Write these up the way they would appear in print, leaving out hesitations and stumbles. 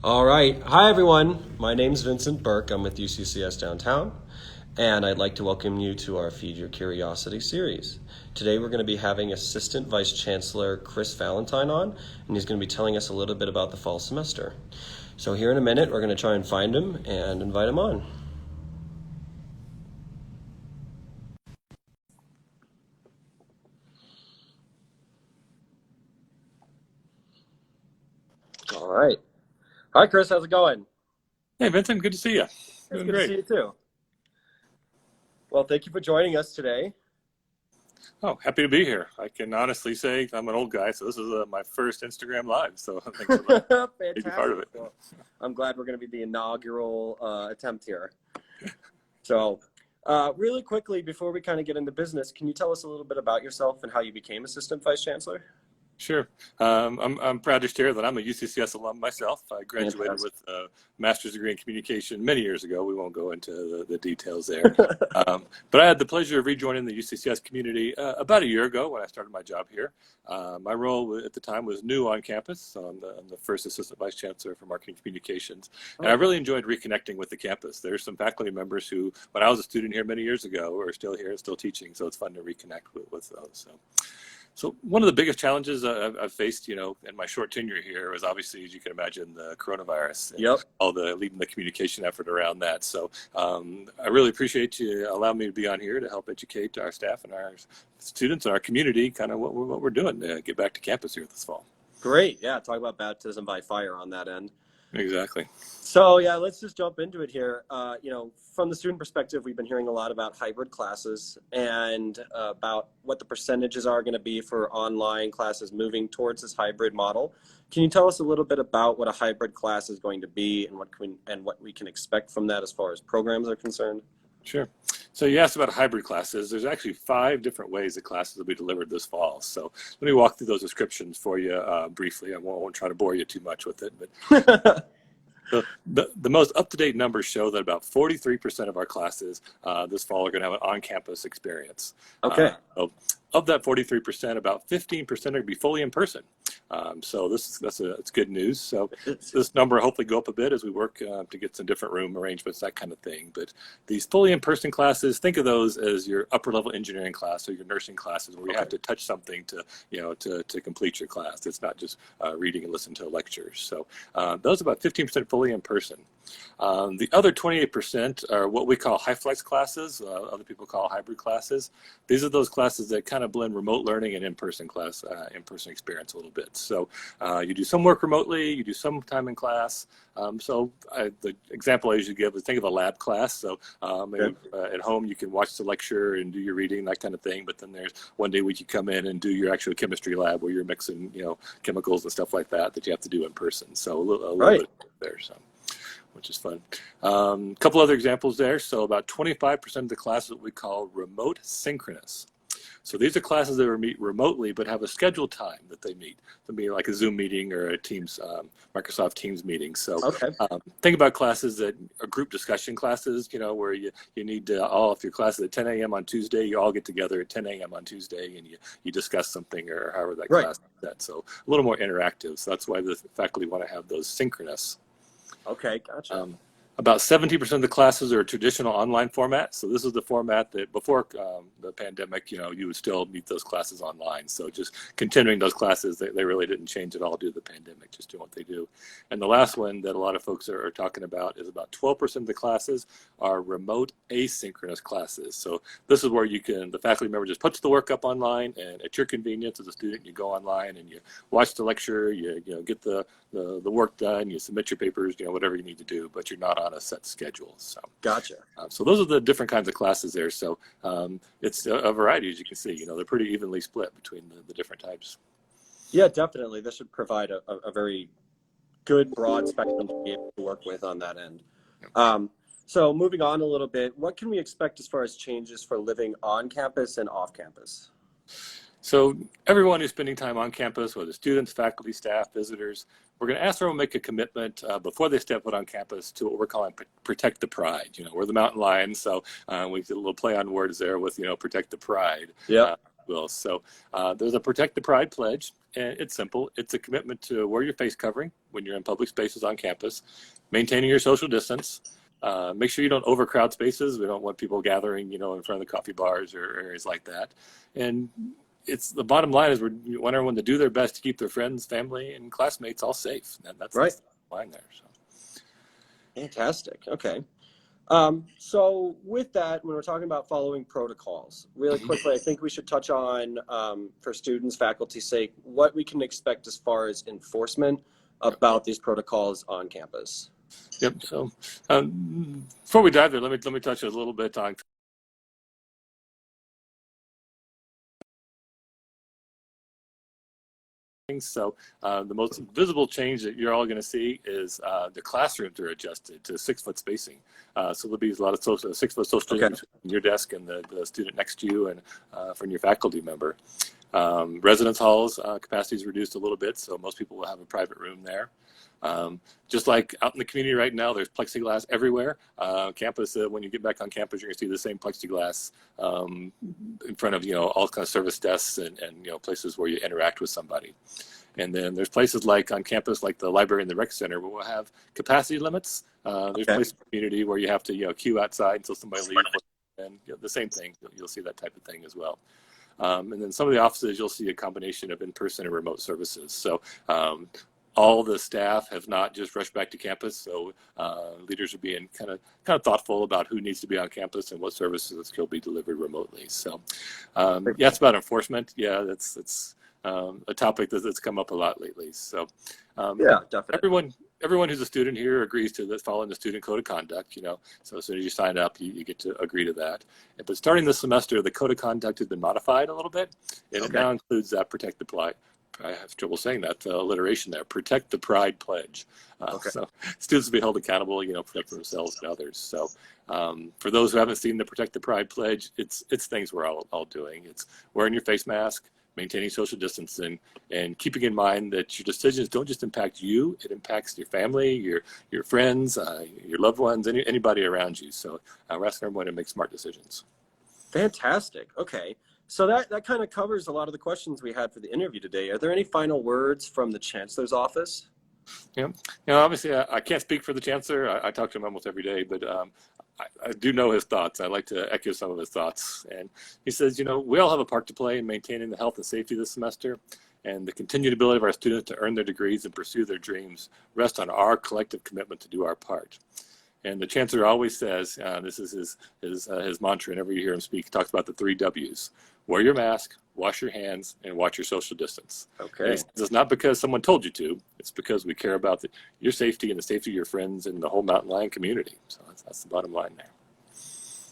All right. Hi, everyone. My name's Vincent Burke. I'm with UCCS Downtown, and I'd like to welcome you to our Feed Your Curiosity series. Today, we're going to be having Assistant Vice Chancellor Chris Valentine on, and he's going to be telling us a little bit about the fall semester. So here in a minute, we're going to try and find him and invite him on. All right. Hi, Chris. How's it going? Hey, Vincent, good to see you. It's Doing good to see great. you, too. Well, thank you for joining us today. Oh, happy to be here. I can honestly say I'm an old guy, so this is my first Instagram Live, so thanks for letting me be part of Fantastic. it. Well, I'm glad we're going to be the inaugural attempt here. So, really quickly, before we kind of get into business, can you tell us a little bit about yourself and how you became Assistant Vice Chancellor? Sure. I'm proud to share that I'm a UCCS alum myself. I graduated Fantastic. with a master's degree in communication many years ago. We won't go into the details there. But I had the pleasure of rejoining the UCCS community about a year ago when I started my job here. My role at the time was new on campus, so I'm the first Assistant Vice Chancellor for Marketing Communications. And I Oh, really enjoyed reconnecting with the campus. There's some faculty members who, when I was a student here many years ago, are still here and still teaching, so it's fun to reconnect with those. So one of the biggest challenges I've faced, in my short tenure here was obviously, as you can imagine, the coronavirus and yep. all the leading the communication effort around that. So I really appreciate you allowing me to be on here to help educate our staff and our students and our community kind of what we're doing to get back to campus here this fall. Great. Yeah, talk about baptism by fire on that end. Exactly. So yeah, let's just jump into it here. From the student perspective, we've been hearing a lot about hybrid classes and about what the percentages are going to be for online classes moving towards this hybrid model. Can you tell us a little bit about what a hybrid class is going to be and what we can expect from that as far as programs are concerned? Sure. So you asked about hybrid classes. There's actually 5 different ways that classes will be delivered this fall. So let me walk through those descriptions for you briefly. I won't try to bore you too much with it, but the most up-to-date numbers show that about 43% of our classes this fall are going to have an on-campus experience. Okay. So of that 43%, about 15% are going to be fully in person. So it's good news. So this number will hopefully go up a bit as we work to get some different room arrangements, that kind of thing. But these fully in-person classes, think of those as your upper-level engineering class or your nursing classes where you have to touch something to complete your class. It's not just reading and listening to lectures. So those are about 15% fully in person. The other 28% are what we call high flex classes. Other people call hybrid classes. These are those classes that kind of blend remote learning and in-person experience a little bit. So you do some work remotely, you do some time in class. The example I usually give is think of a lab class. So at home you can watch the lecture and do your reading, that kind of thing. But then there's one day a week you come in and do your actual chemistry lab where you're mixing chemicals and stuff like that you have to do in person. So a little bit there. So, which is fun. A couple other examples there. So about 25% of the classes we call remote synchronous. So these are classes that meet remotely but have a scheduled time that they meet. It'll be like a Zoom meeting or a Teams, Microsoft Teams meeting. So think about classes that are group discussion classes, where you need if your class is at 10 a.m. on Tuesday, you all get together at 10 a.m. on Tuesday and you discuss something or however that class is set. So a little more interactive. So that's why the faculty want to have those synchronous. Okay, gotcha. About 70% of the classes are traditional online format. So this is the format that before the pandemic, you would still meet those classes online. So just continuing those classes, they really didn't change at all due to the pandemic, just doing what they do. And the last one that a lot of folks are talking about is about 12% of the classes are remote asynchronous classes. So this is where the faculty member just puts the work up online, and at your convenience as a student, you go online and you watch the lecture, you get the work done, you submit your papers, whatever you need to do, but you're not on a set schedule. So Gotcha. So those are the different kinds of classes there. So it's a variety, as you can see. They're pretty evenly split between the different types. Yeah, definitely. This should provide a very good broad spectrum to be able to work with on that end. So moving on a little bit, what can we expect as far as changes for living on campus and off campus? So everyone who's spending time on campus, whether students, faculty, staff, visitors, we're going to ask everyone to make a commitment before they step foot on campus to what we're calling protect the pride. We're the mountain lions, so we did a little play on words there with, protect the pride. Yeah. will. So there's a Protect the Pride pledge, and it's simple. It's a commitment to wear your face covering when you're in public spaces on campus, maintaining your social distance. Make sure you don't overcrowd spaces. We don't want people gathering, in front of the coffee bars or areas like that. And it's the bottom line is we want everyone to do their best to keep their friends, family, and classmates all safe. And that's Right. the line there. So. Fantastic. Okay. So with that, when we're talking about following protocols, really quickly, I think we should touch on, for students, faculty's sake, what we can expect as far as enforcement about these protocols on campus. Yep. So before we dive there, let me touch a little bit on. So the most visible change that you're all going to see is the classrooms are adjusted to 6-foot spacing. So there'll be a lot of 6-foot social distance between your desk and the student next to you and from your faculty member. Residence halls capacity is reduced a little bit, so most people will have a private room there. Just like out in the community right now, there's plexiglass everywhere. Campus, when you get back on campus, you're going to see the same plexiglass in front of all kinds of service desks and places where you interact with somebody. And then there's places like on campus, like the library and the rec center, where we'll have capacity limits. There's places in the community where you have to queue outside until somebody leaves, and the same thing. You'll see that type of thing as well. And then some of the offices, you'll see a combination of in-person and remote services. So all the staff have not just rushed back to campus, so leaders are being kind of thoughtful about who needs to be on campus and what services can be delivered remotely. So it's about enforcement. Yeah, that's a topic that's come up a lot lately. So Definitely. Everyone who's a student here agrees to following the student code of conduct. So as soon as you sign up, you get to agree to that. But starting this semester, the code of conduct has been modified a little bit, and it now includes Protect the Pride. I have trouble saying that alliteration there. Protect the Pride pledge. So students will be held accountable, protect themselves and others. So for those who haven't seen the Protect the Pride pledge, it's things we're all doing. It's wearing your face mask, maintaining social distancing, and keeping in mind that your decisions don't just impact you; it impacts your family, your friends, your loved ones, anybody around you. So we're asking everyone to make smart decisions. Fantastic. Okay. So that kind of covers a lot of the questions we had for the interview today. Are there any final words from the Chancellor's office? Yeah. Obviously, I can't speak for the Chancellor. I talk to him almost every day, but I do know his thoughts. I'd like to echo some of his thoughts. And he says, we all have a part to play in maintaining the health and safety this semester, and the continued ability of our students to earn their degrees and pursue their dreams rest on our collective commitment to do our part. And the Chancellor always says, this is his mantra, and whenever you hear him speak, he talks about the 3 W's. Wear your mask, wash your hands, and watch your social distance. Okay. It's not because someone told you to. It's because we care about your safety and the safety of your friends and the whole Mountain Lion community. So that's the bottom line there.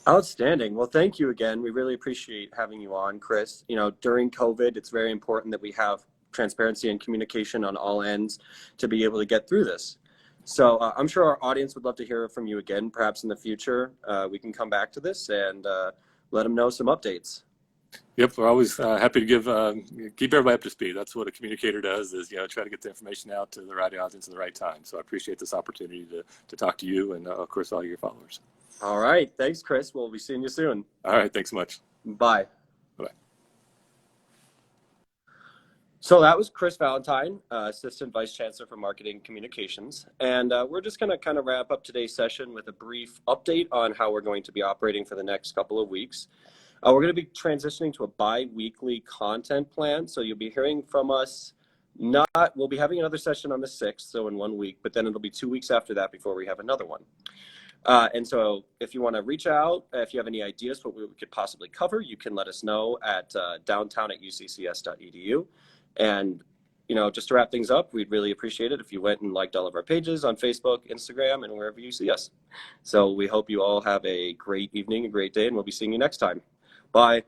Outstanding. Well, thank you again. We really appreciate having you on, Chris. During COVID, it's very important that we have transparency and communication on all ends to be able to get through this. So I'm sure our audience would love to hear from you again, perhaps in the future. We can come back to this and let them know some updates. Yep, we're always happy to keep everybody up to speed. That's what a communicator does, is try to get the information out to the right audience at the right time. So I appreciate this opportunity to talk to you and, of course, all your followers. All right. Thanks, Chris. We'll be seeing you soon. All right. Thanks so much. Bye. Bye. So that was Chris Valentine, Assistant Vice Chancellor for Marketing Communications. And we're just going to kind of wrap up today's session with a brief update on how we're going to be operating for the next couple of weeks. We're going to be transitioning to a bi-weekly content plan. So you'll be hearing from us. We'll be having another session on the 6th, so in 1 week, but then it'll be 2 weeks after that before we have another one. And so if you want to reach out, if you have any ideas what we could possibly cover, you can let us know at downtown@uccs.edu. And, just to wrap things up, we'd really appreciate it if you went and liked all of our pages on Facebook, Instagram, and wherever you see us. So we hope you all have a great evening, a great day, and we'll be seeing you next time. Bye.